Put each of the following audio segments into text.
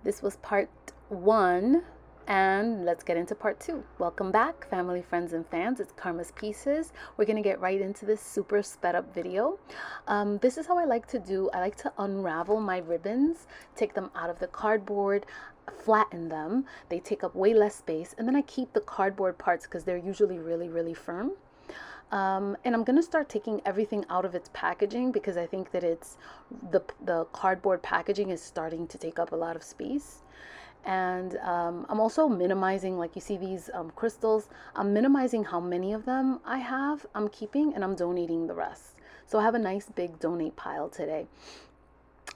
This was part one, and let's get into part two. Welcome back, family, friends, and fans. It's Karma's Pieces. We're going to get right into this super sped up video. This is how I like to do. I like to unravel my ribbons, take them out of the cardboard, flatten them. They take up way less space, and then I keep the cardboard parts because they're usually really, really firm. And I'm gonna start taking everything out of its packaging because I think that it's the cardboard packaging is starting to take up a lot of space. And I'm also minimizing, like you see these crystals, I'm minimizing how many of them I have, I'm keeping, and I'm donating the rest. So I have a nice big donate pile today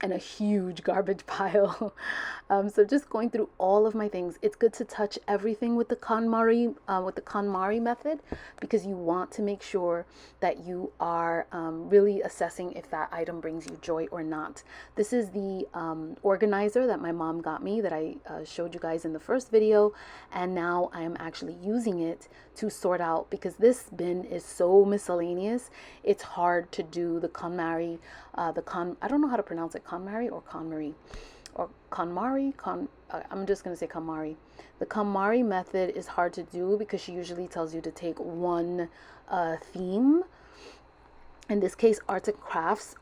and a huge garbage pile. So just going through all of my things. It's good to touch everything with the KonMari method because you want to make sure that you are really assessing if that item brings you joy or not. This is the organizer that my mom got me that I showed you guys in the first video, and now I am actually using it to sort out because this bin is so miscellaneous. It's hard to do the KonMari, I don't know how to pronounce it, KonMari or KonMari or KonMari. I'm just going to say KonMari. The KonMari method is hard to do because she usually tells you to take one theme. In this case, arts and crafts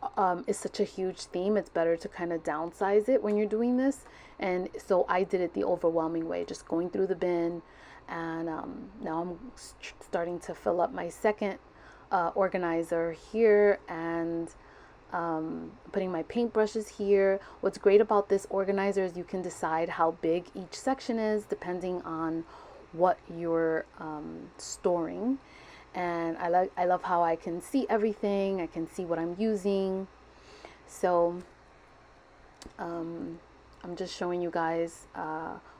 is such a huge theme. It's better to kind of downsize it when you're doing this. And so I did it the overwhelming way, just going through the bin. And now I'm starting to fill up my second organizer here, and putting my paintbrushes here. What's great about this organizer is you can decide how big each section is depending on what you're storing. And I love how I can see everything. I can see what I'm using. So I'm just showing you guys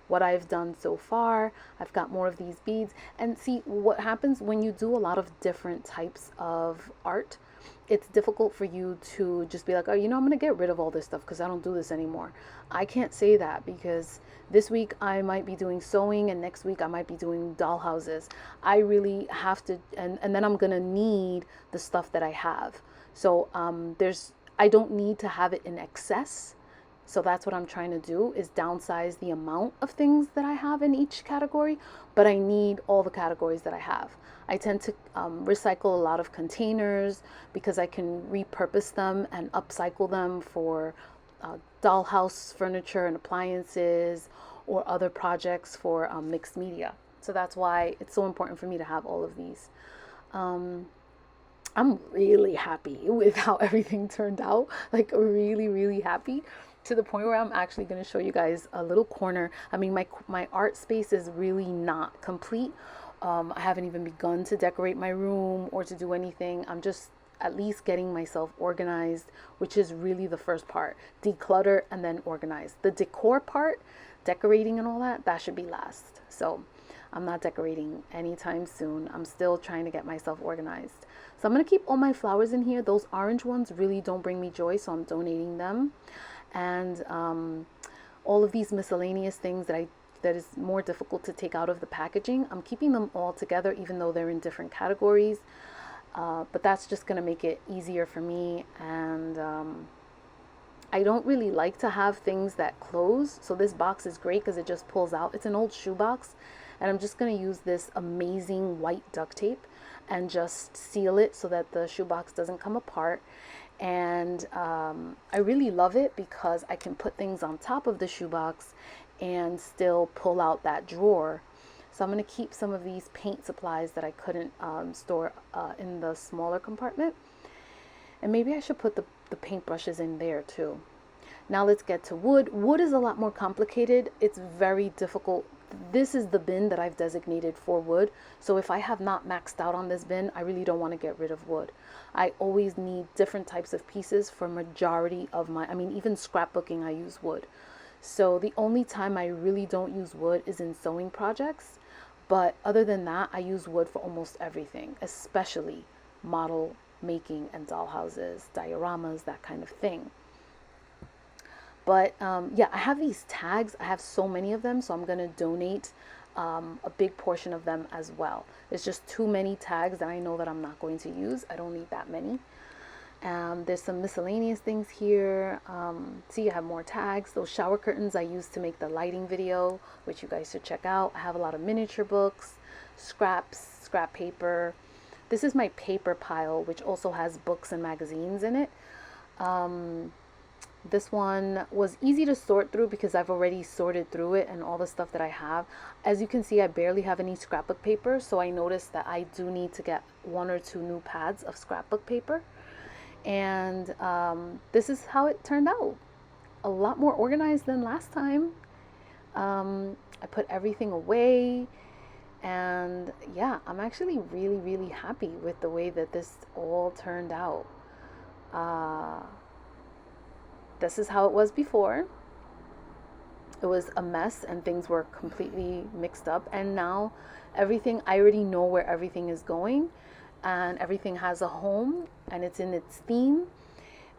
what I've done so far. I've got more of these beads. And see what happens when you do a lot of different types of art. It's difficult for you to just be like, oh, I'm going to get rid of all this stuff because I don't do this anymore. I can't say that because this week I might be doing sewing and next week I might be doing doll houses. I really have to, and then I'm going to need the stuff that I have. So I don't need to have it in excess. So that's what I'm trying to do, is downsize the amount of things that I have in each category, but I need all the categories that I have. I tend to recycle a lot of containers because I can repurpose them and upcycle them for dollhouse furniture and appliances or other projects for mixed media. So that's why it's so important for me to have all of these. I'm really happy with how everything turned out, like really, really happy, to the point where I'm actually going to show you guys a little corner. I mean, my art space is really not complete. I haven't even begun to decorate my room or to do anything. I'm just at least getting myself organized, which is really the first part. Declutter and then organize. The decor part, decorating and all that, that should be last. So I'm not decorating anytime soon. I'm still trying to get myself organized. So I'm going to keep all my flowers in here. Those orange ones really don't bring me joy, so I'm donating them. And all of these miscellaneous things that is more difficult to take out of the packaging, I'm keeping them all together even though they're in different categories. But that's just going to make it easier for me. And I don't really like to have things that close. So this box is great because it just pulls out. It's an old shoe box. And I'm just going to use this amazing white duct tape and just seal it so that the shoebox doesn't come apart. And I really love it because I can put things on top of the shoebox and still pull out that drawer. So I'm going to keep some of these paint supplies that I couldn't store in the smaller compartment. And maybe I should put the paintbrushes in there too. Now let's get to wood. Wood is a lot more complicated. It's very difficult. This is the bin that I've designated for wood. So if I have not maxed out on this bin, I really don't want to get rid of wood. I always need different types of pieces for majority of even scrapbooking, I use wood. So the only time I really don't use wood is in sewing projects. But other than that, I use wood for almost everything, especially model making and doll houses, dioramas, that kind of thing. But yeah, I have these tags. I have so many of them, so I'm going to donate a big portion of them as well. It's just too many tags that I know that I'm not going to use. I don't need that many. There's some miscellaneous things here. See, you have more tags. Those shower curtains I used to make the lighting video, which you guys should check out. I have a lot of miniature books, scraps, scrap paper. This is my paper pile, which also has books and magazines in it. This one was easy to sort through because I've already sorted through it and all the stuff that I have. As you can see, I barely have any scrapbook paper, so I noticed that I do need to get 1 or 2 new pads of scrapbook paper. And this is how it turned out. A lot more organized than last time. I put everything away, and yeah, I'm actually really happy with the way that this all turned out. Uh, this is how it was before. It was a mess and things were completely mixed up, and now everything, I already know where everything is going, and everything has a home and it's in its theme.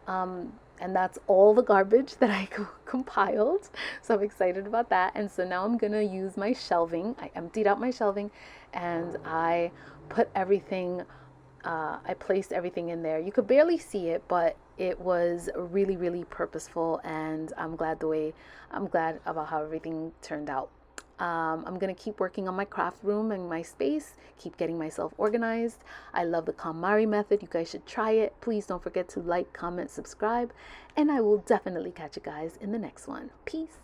And that's all the garbage that I compiled, so I'm excited about that. And so now I'm gonna use my shelving. I emptied out my shelving and I put everything, I placed everything in there. You could barely see it, but it was really purposeful, and I'm glad about how everything turned out. I'm gonna keep working on my craft room and my space, keep getting myself organized. I love the KonMari method. You guys should try it. Please don't forget to like, comment, subscribe, and I will definitely catch you guys in the next one. Peace.